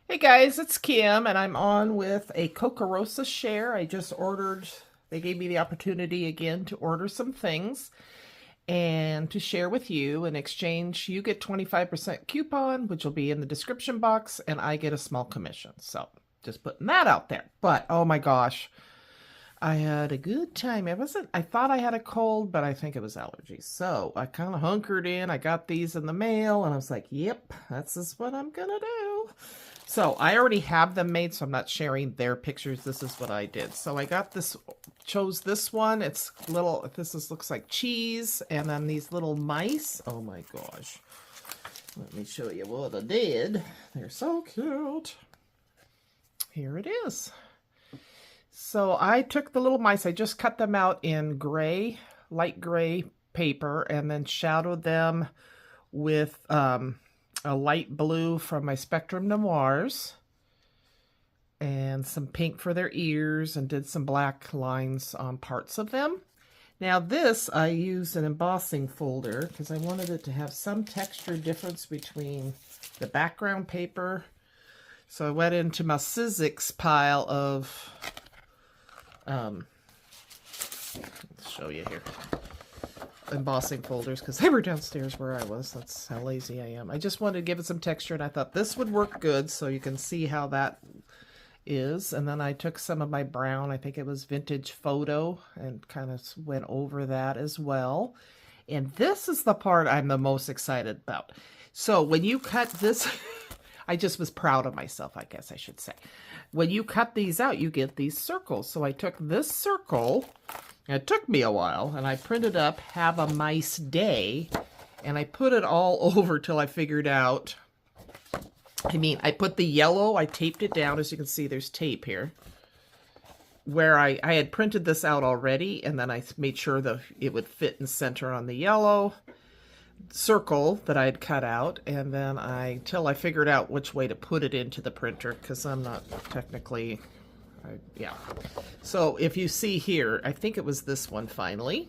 Hey guys, it's Kim, and I'm on with a Kokorosa share. I just ordered, they gave me the opportunity again to order some things and to share with you. In exchange, you get 25% coupon, which will be in the description box, and I get a small commission. So just putting that out there. But oh my gosh, I had a good time. I thought I had a cold, but I think it was allergies. So I kind of hunkered in. I got these in the mail, and I was like, yep, this is what I'm gonna do. So I already have them made, so I'm not sharing their pictures. This is what I did. So I got this, chose this one. It's little, looks like cheese, and then these little mice. Oh my gosh. Let me show you what I did. They're so cute. Here it is. So I took the little mice, I just cut them out in gray, light gray paper, and then shadowed them with a light blue from my Spectrum Noirs, and some pink for their ears, and did some black lines on parts of them. Now this, I used an embossing folder because I wanted it to have some texture difference between the background paper. So I went into my Sizzix pile of let's show you here, embossing folders, because they were downstairs where I was. That's how lazy I am. I just wanted to give it some texture, and I thought this would work good, so you can see how that is. And then I took some of my brown, I think it was Vintage Photo, and kind of went over that as well. And this is the part I'm the most excited about. So when you cut this, I just was proud of myself, I guess I should say. When you cut these out, you get these circles. So I took this circle, and it took me a while, and I printed up Have a Mice Day, and I put it all over till I figured out, I put the yellow, I taped it down. As you can see, there's tape here, where I had printed this out already, and then I made sure that it would fit and center on the yellow circle that I had cut out, and then till I figured out which way to put it into the printer, because I'm not technically, yeah. So if you see here, I think it was this one finally,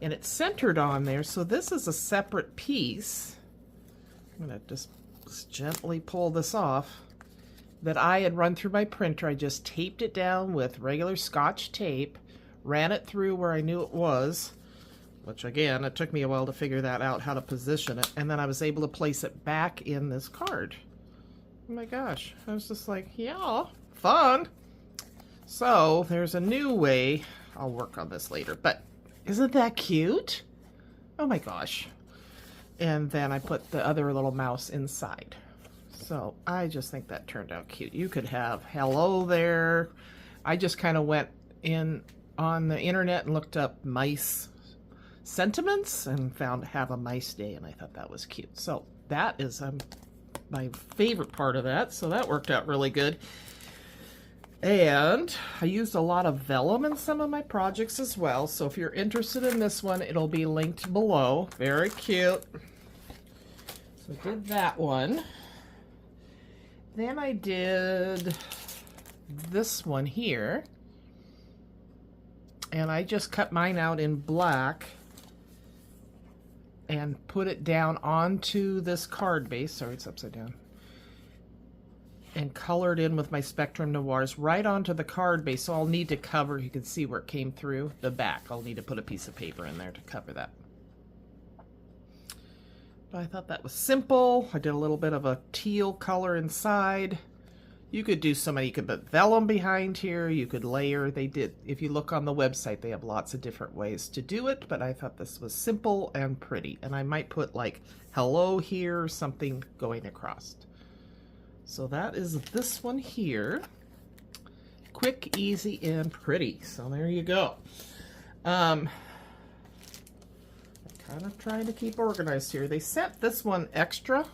and it's centered on there. So this is a separate piece. I'm gonna just gently pull this off, that I had run through my printer. I just taped it down with regular Scotch tape, ran it through where I knew it was, which again, it took me a while to figure that out, how to position it, and then I was able to place it back in this card. Oh my gosh, I was just like, yeah, fun. So there's a new way. I'll work on this later, but isn't that cute? Oh my gosh. And then I put the other little mouse inside. So I just think that turned out cute. You could have hello there. I just kind of went in on the internet and looked up mice sentiments and found Have a Mice Day, and I thought that was cute. So that is my favorite part of that. So that worked out really good. And I used a lot of vellum in some of my projects as well. So if you're interested in this one, it'll be linked below. Very cute. So I did that one. Then I did this one here. And I just cut mine out in black and put it down onto this card base. Sorry, it's upside down. And colored in with my Spectrum Noirs right onto the card base. So I'll need to cover, you can see where it came through the back. I'll need to put a piece of paper in there to cover that. But I thought that was simple. I did a little bit of a teal color inside. You could do so many, you could put vellum behind here, you could layer, they did, if you look on the website, they have lots of different ways to do it, but I thought this was simple and pretty. And I might put like hello here, or something going across. So that is this one here. Quick, easy, and pretty. So there you go. I'm kind of trying to keep organized here. They sent this one extra.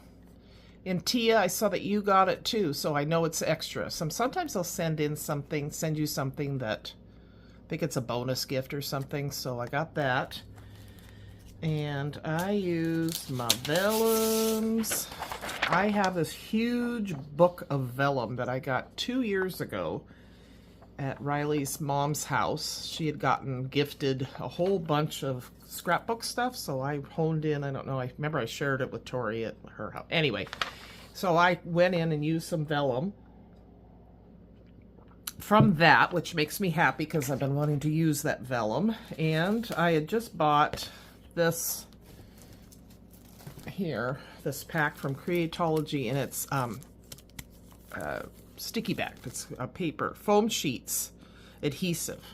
And Tia, I saw that you got it too, so I know it's extra. Sometimes they'll send you something that I think it's a bonus gift or something. So I got that. And I used my vellums. I have this huge book of vellum that I got 2 years ago at Riley's mom's house. She had gotten gifted a whole bunch of scrapbook stuff, so I honed in. I don't know, I remember I shared it with Tori at her house. Anyway, So I went in and used some vellum from that, which makes me happy because I've been wanting to use that vellum. And I had just bought this here, this pack from Creatology, and it's sticky backed. It's a paper, foam sheets, adhesive.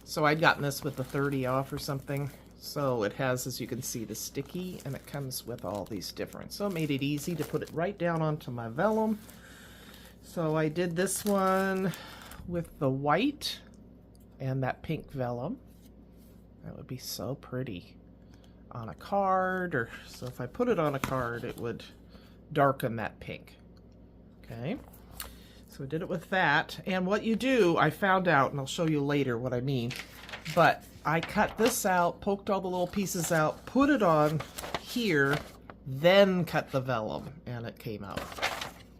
So I'd gotten this with the 30 off or something. So it has, as you can see, the sticky, and it comes with all these different. So it made it easy to put it right down onto my vellum. So I did this one with the white and that pink vellum. That would be so pretty on a card, or so if I put it on a card, it would darken that pink. Okay, so I did it with that. And what you do, I found out, and I'll show you later what I mean, but I cut this out, poked all the little pieces out, put it on here, then cut the vellum, and it came out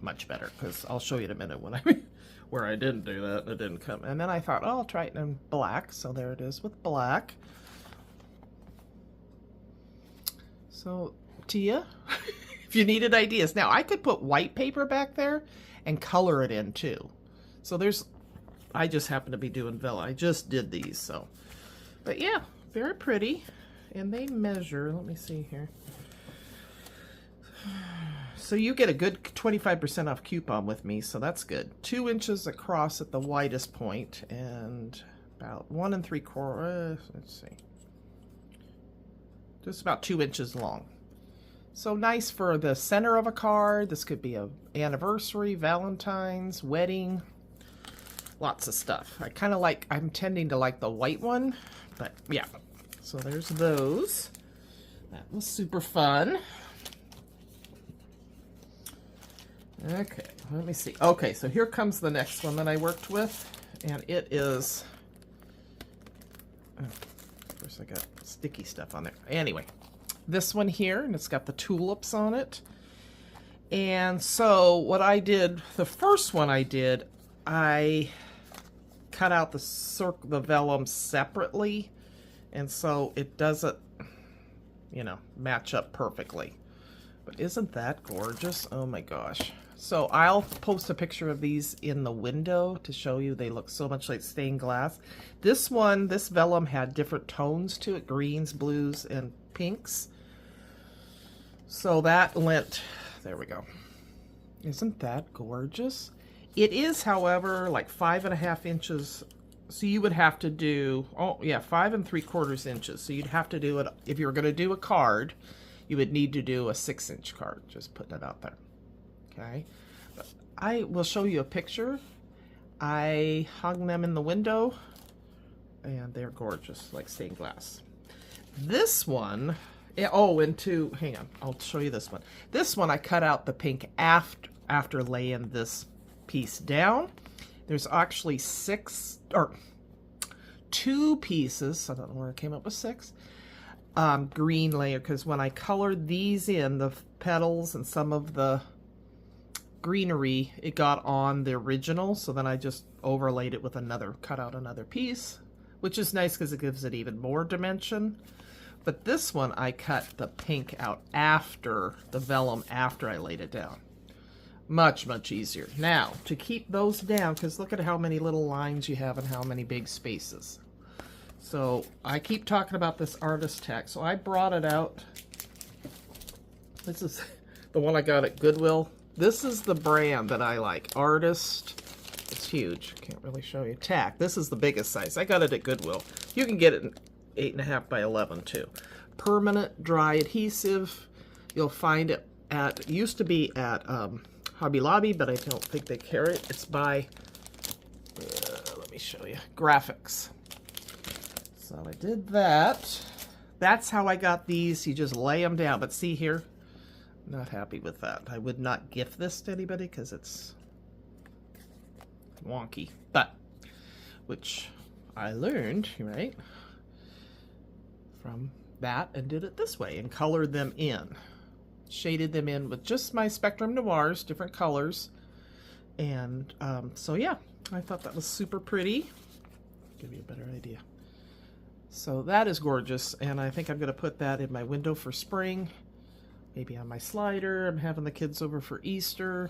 much better, because I'll show you in a minute when where I didn't do that and it didn't come. And then I thought, oh, I'll try it in black. So there it is with black. So Tia, if you needed ideas. Now I could put white paper back there and color it in too. So there's, I just happen to be doing vellum. I just did these, so. But yeah, very pretty. And they measure, let me see here. So you get a good 25% off coupon with me, so that's good. 2 inches across at the widest point and about 1 3/4, let's see. Just about 2 inches long. So nice for the center of a card. This could be an anniversary, Valentine's, wedding, lots of stuff. I kind of like, I'm tending to like the white one, but yeah. So there's those. That was super fun. Okay, let me see. Okay, so here comes the next one that I worked with, and it is, of course I got sticky stuff on there. Anyway, this one here, and it's got the tulips on it. And so what I did, the first one I did, I cut out the vellum separately, and so it doesn't, you know, match up perfectly. But isn't that gorgeous? Oh my gosh. So I'll post a picture of these in the window to show you. They look so much like stained glass. This one, this vellum had different tones to it, greens, blues, and pinks. So that lent, there we go. Isn't that gorgeous? It is, however, like 5.5 inches. So you would have to do, oh yeah, 5 3/4 inches. So you'd have to do it, if you were going to do a card, you would need to do a 6-inch card. Just putting it out there. Okay. But I will show you a picture. I hung them in the window, and they're gorgeous, like stained glass. This one, oh, and two, hang on, I'll show you this one. This one I cut out the pink after laying this piece down. There's actually 2 pieces. I don't know where I came up with 6. Green layer, because when I colored these in, the petals and some of the greenery, it got on the original, so then I just overlaid it with another, cut out another piece, which is nice because it gives it even more dimension. But this one I cut the pink out after the vellum, after I laid it down. Much, much easier. Now, to keep those down, because look at how many little lines you have and how many big spaces. So I keep talking about this artist tack. So I brought it out. This is the one I got at Goodwill. This is the brand that I like. Artist. It's huge. Can't really show you. Tack. This is the biggest size. I got it at Goodwill. You can get it in 8.5 by 11 too. Permanent dry adhesive. You'll find it at, it used to be at Hobby Lobby, but I don't think they carry it. It's by, let me show you, Graphics. So I did that. That's how I got these. You just lay them down. But see here, not happy with that. I would not gift this to anybody because it's wonky. But, which I learned, right, from that, and did it this way and colored them in. Shaded them in with just my Spectrum Noirs, different colors. And so yeah, I thought that was super pretty. Give you a better idea. So that is gorgeous, and I think I'm going to put that in my window for spring. maybe on my slider. I'm having the kids over for Easter.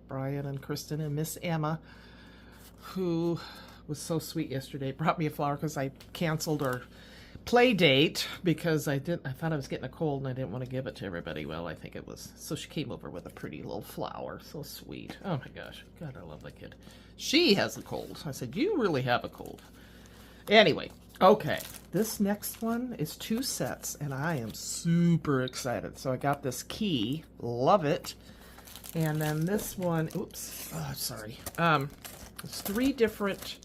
Brian and Kristen and Miss Emma, who was so sweet yesterday, brought me a flower because I canceled our play date because I thought I was getting a cold and I didn't want to give it to everybody. Well, I think it was, so she came over with a pretty little flower. So sweet. Oh my gosh. God, I love that kid. She has a cold. I said, you really have a cold. Anyway, okay. This next one is 2 sets and I am super excited. So I got this key. Love it. And then this one, oops, oh, sorry. It's 3 different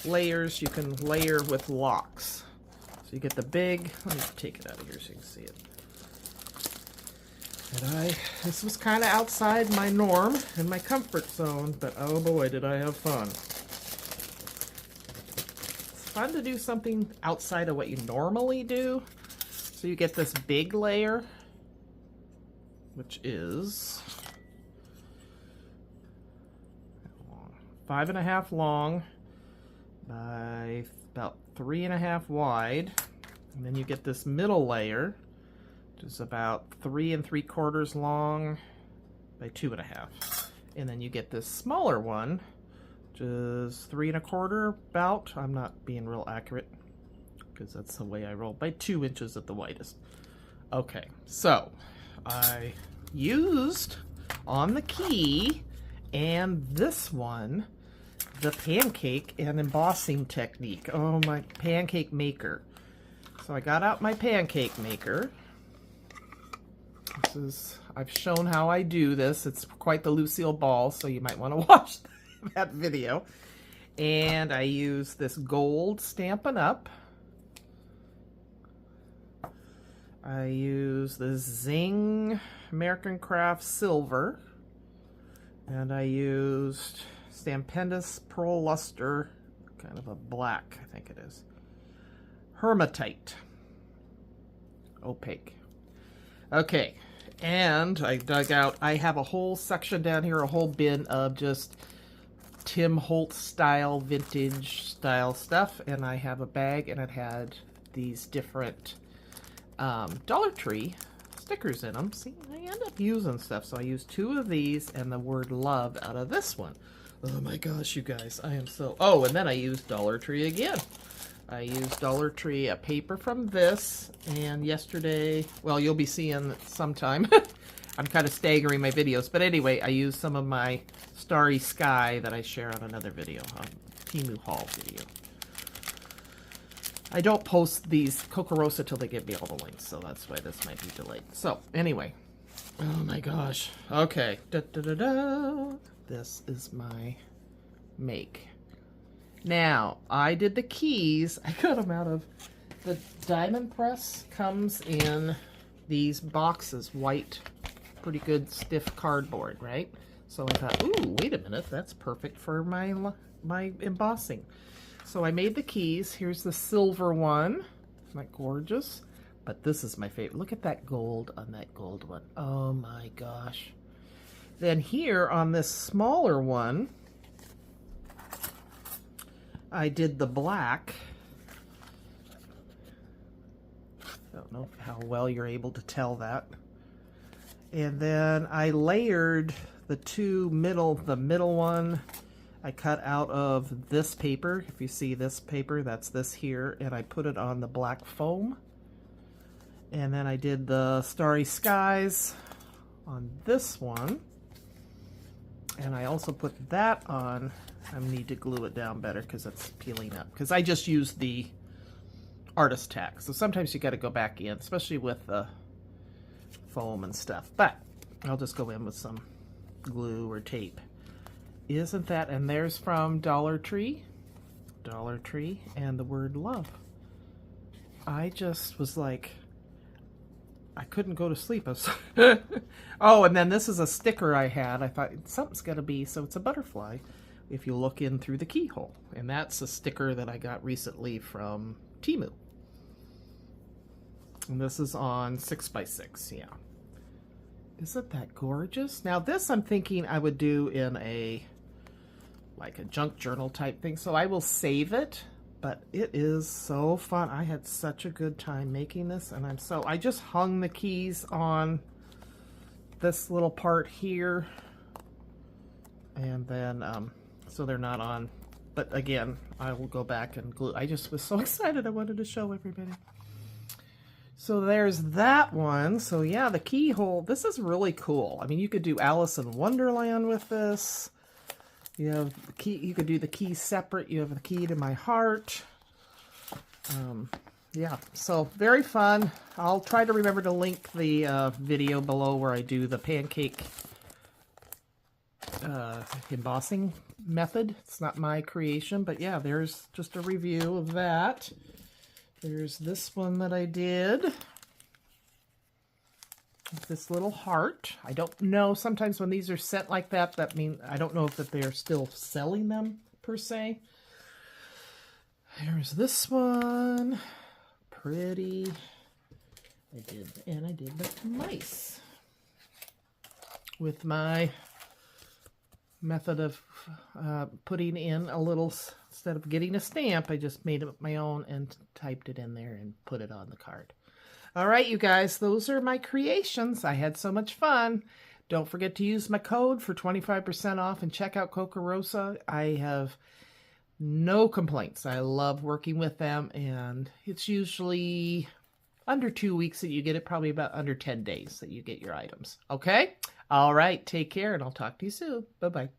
layers you can layer with locks. So you get the big, let me take it out of here so you can see it. And this was kind of outside my norm and my comfort zone, but oh boy, did I have fun. It's fun to do something outside of what you normally do. So you get this big layer, which is 5.5 long by about 3.5 wide, and then you get this middle layer, which is about 3 3/4 long by 2.5, and then you get this smaller one, which is 3 1/4 about. I'm not being real accurate because that's the way I roll, by 2 inches at the widest. Okay, so I used on the key and this one the pancake and embossing technique. Oh, my pancake maker. So I got out my pancake maker. This is, I've shown how I do this. It's quite the Lucille Ball, so you might want to watch that video. And I use this gold Stampin' Up. I use the Zing American Craft Silver. And I used Stampendous Pearl Luster, kind of a black, I think it is. Hematite. Opaque. Okay, and I dug out, I have a whole section down here, a whole bin of just Tim Holtz style, vintage style stuff, and I have a bag, and it had these different Dollar Tree stickers in them. See, I end up using stuff, so I used 2 of these and the word love out of this one. Oh my gosh, you guys, I am so... Oh, and then I used Dollar Tree again. I used Dollar Tree, a paper from this, and yesterday, well, you'll be seeing it sometime. I'm kind of staggering my videos, but anyway, I used some of my Starry Sky that I share on another video, on Temu haul video. I don't post these Kokorosa till they give me all the links, so that's why this might be delayed. So, anyway. Oh my gosh. Okay. Da-da-da-da. This is my make. Now, I did the keys. I got them out of the Diamond Press. Comes in these boxes, white, pretty good stiff cardboard, right? So I thought, ooh, wait a minute, that's perfect for my embossing. So I made the keys. Here's the silver one. Isn't that gorgeous? But this is my favorite. Look at that gold on that gold one. Oh my gosh. Then here on this smaller one, I did the black. Don't know how well you're able to tell that. And then I layered the the middle one I cut out of this paper. If you see this paper, that's this here, and I put it on the black foam. And then I did the Starry Skies on this one. And I also put that on. I need to glue it down better because it's peeling up. Because I just used the artist tack. So sometimes you got to go back in, especially with the foam and stuff. But I'll just go in with some glue or tape. Isn't that? And there's from Dollar Tree. Dollar Tree and the word love. I just was like, I couldn't go to sleep. I was oh, and then this is a sticker I had. I thought something's got to be, so it's a butterfly if you look in through the keyhole. And that's a sticker that I got recently from Temu. And this is on 6x6, yeah. Isn't that gorgeous? Now this I'm thinking I would do in a, like a junk journal type thing. So I will save it, but it is so fun. I had such a good time making this, and I just hung the keys on this little part here, and then so they're not on. But again, I will go back and glue. I just was so excited. I wanted to show everybody. So there's that one. So yeah, the keyhole. This is really cool. I mean, you could do Alice in Wonderland with this. You have the key. You could do the keys separate. You have the key to my heart. Yeah, so very fun. I'll try to remember to link the video below where I do the pancake embossing method. It's not my creation, but yeah, there's just a review of that. There's this one that I did. This little heart. I don't know, sometimes when these are sent like that, that means, I don't know if that they're still selling them per se. Here's this one. Pretty. I did the mice with my method of putting in a little, instead of getting a stamp, I just made it my own and typed it in there and put it on the card. All right, you guys, those are my creations. I had so much fun. Don't forget to use my code for 25% off and check out Kokorosa. I have no complaints. I love working with them, and it's usually under 2 weeks that you get it, probably about under 10 days that you get your items. Okay? All right, take care, and I'll talk to you soon. Bye-bye.